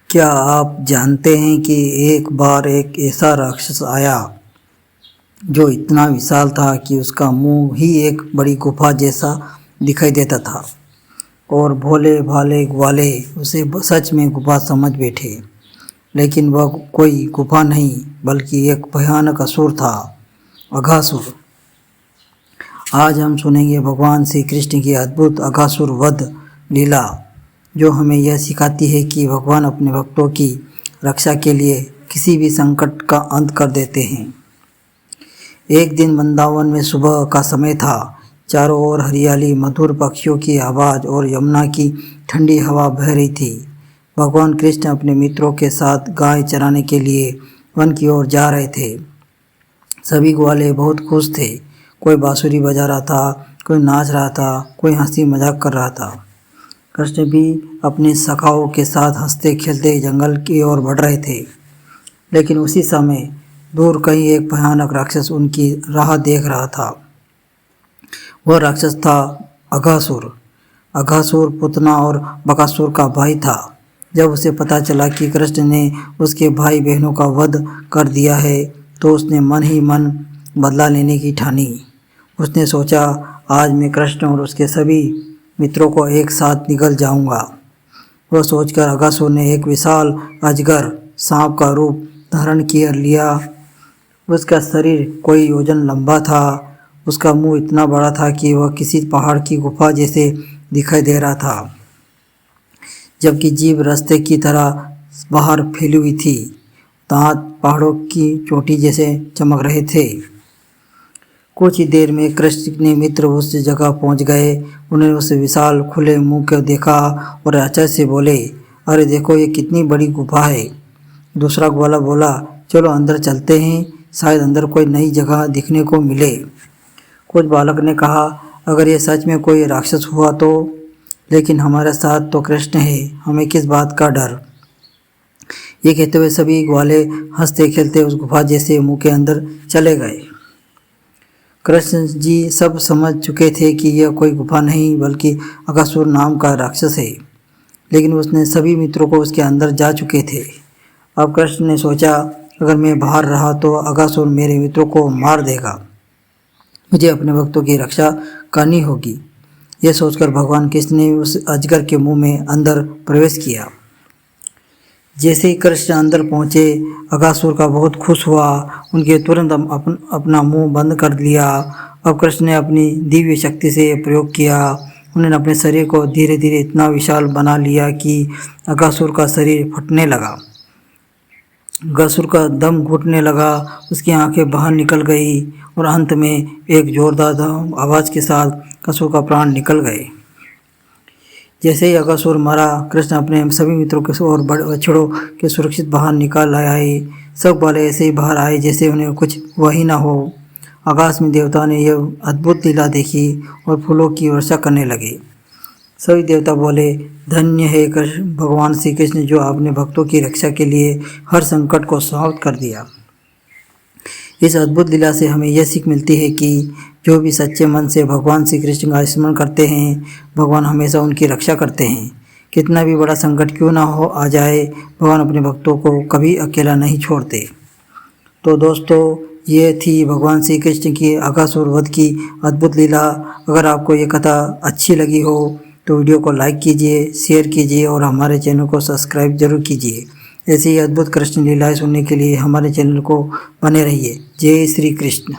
क्या आप जानते हैं कि एक बार एक ऐसा राक्षस आया जो इतना विशाल था कि उसका मुंह ही एक बड़ी गुफा जैसा दिखाई देता था और भोले भाले ग्वाले उसे सच में गुफा समझ बैठे। लेकिन वह कोई गुफा नहीं बल्कि एक भयानक असुर था, अघासुर। आज हम सुनेंगे भगवान श्री कृष्ण की अद्भुत अघासुर वध लीला, जो हमें यह सिखाती है कि भगवान अपने भक्तों की रक्षा के लिए किसी भी संकट का अंत कर देते हैं। एक दिन वृंदावन में सुबह का समय था। चारों ओर हरियाली, मधुर पक्षियों की आवाज़ और यमुना की ठंडी हवा बह रही थी। भगवान कृष्ण अपने मित्रों के साथ गाय चराने के लिए वन की ओर जा रहे थे। सभी ग्वाले बहुत खुश थे। कोई बांसुरी बजा रहा था, कोई नाच रहा था, कोई हंसी मजाक कर रहा था। कृष्ण भी अपने सखाओं के साथ हंसते खेलते जंगल की ओर बढ़ रहे थे। लेकिन उसी समय दूर कहीं एक भयानक राक्षस उनकी राह देख रहा था। वह राक्षस था अघासुर। अघासुर पूतना और बकासुर का भाई था। जब उसे पता चला कि कृष्ण ने उसके भाई बहनों का वध कर दिया है तो उसने मन ही मन बदला लेने की ठानी। उसने सोचा, आज मैं कृष्ण और उसके सभी मित्रों को एक साथ निगल जाऊंगा। वह सोचकर अघासुर ने एक विशाल अजगर सांप का रूप धारण कर लिया। उसका शरीर कोई योजन लंबा था। उसका मुंह इतना बड़ा था कि वह किसी पहाड़ की गुफा जैसे दिखाई दे रहा था, जबकि जीभ रास्ते की तरह बाहर फैली हुई थी। दांत पहाड़ों की चोटी जैसे चमक रहे थे। कुछ ही देर में कृष्ण के मित्र उस जगह पहुंच गए। उन्होंने उस विशाल खुले मुंह को देखा और आश्चर्य से बोले, अरे देखो, ये कितनी बड़ी गुफा है। दूसरा ग्वाला बोला, चलो अंदर चलते हैं, शायद अंदर कोई नई जगह दिखने को मिले। कुछ बालक ने कहा, अगर ये सच में कोई राक्षस हुआ तो, लेकिन हमारे साथ तो कृष्ण है, हमें किस बात का डर। ये कहते हुए सभी ग्वाले हंसते खेलते उस गुफा जैसे मुंह के अंदर चले गए। कृष्ण जी सब समझ चुके थे कि यह कोई गुफा नहीं बल्कि अघासुर नाम का राक्षस है, लेकिन उसने सभी मित्रों को उसके अंदर जा चुके थे। अब कृष्ण ने सोचा, अगर मैं बाहर रहा तो अघासुर मेरे मित्रों को मार देगा। मुझे अपने भक्तों की रक्षा करनी होगी। यह सोचकर भगवान कृष्ण ने उस अजगर के मुंह में अंदर प्रवेश किया। जैसे ही कृष्ण अंदर पहुँचे, अघासुर का बहुत खुश हुआ। उनके तुरंत अपना मुंह बंद कर लिया। अब कृष्ण ने अपनी दिव्य शक्ति से प्रयोग किया। उन्होंने अपने शरीर को धीरे धीरे इतना विशाल बना लिया कि अघासुर का शरीर फटने लगा। अघासुर का दम घुटने लगा, उसकी आंखें बाहर निकल गई और अंत में एक जोरदार आवाज़ के साथ अघासुर का प्राण निकल गए। जैसे ही अघासुर मरा, कृष्ण अपने सभी मित्रों के और बछड़ों के सुरक्षित बाहर निकाल आए। सब वाले ऐसे ही बाहर आए जैसे उन्हें कुछ वही ना हो। आकाश में देवताओं ने यह अद्भुत लीला देखी और फूलों की वर्षा करने लगे। सभी देवता बोले, धन्य है कृष्ण, भगवान श्री कृष्ण, जो आपने भक्तों की रक्षा के लिए हर संकट को समाप्त कर दिया। इस अद्भुत लीला से हमें यह सीख मिलती है कि जो भी सच्चे मन से भगवान श्री कृष्ण का स्मरण करते हैं, भगवान हमेशा उनकी रक्षा करते हैं। कितना भी बड़ा संकट क्यों ना हो आ जाए, भगवान अपने भक्तों को कभी अकेला नहीं छोड़ते। तो दोस्तों, ये थी भगवान श्री कृष्ण की अघासुर वध की अद्भुत लीला। अगर आपको ये कथा अच्छी लगी हो तो वीडियो को लाइक कीजिए, शेयर कीजिए और हमारे चैनल को सब्सक्राइब जरूर कीजिए। ऐसी ही अद्भुत कृष्ण लीलाएं सुनने के लिए हमारे चैनल को बने रहिए। जय श्री कृष्ण।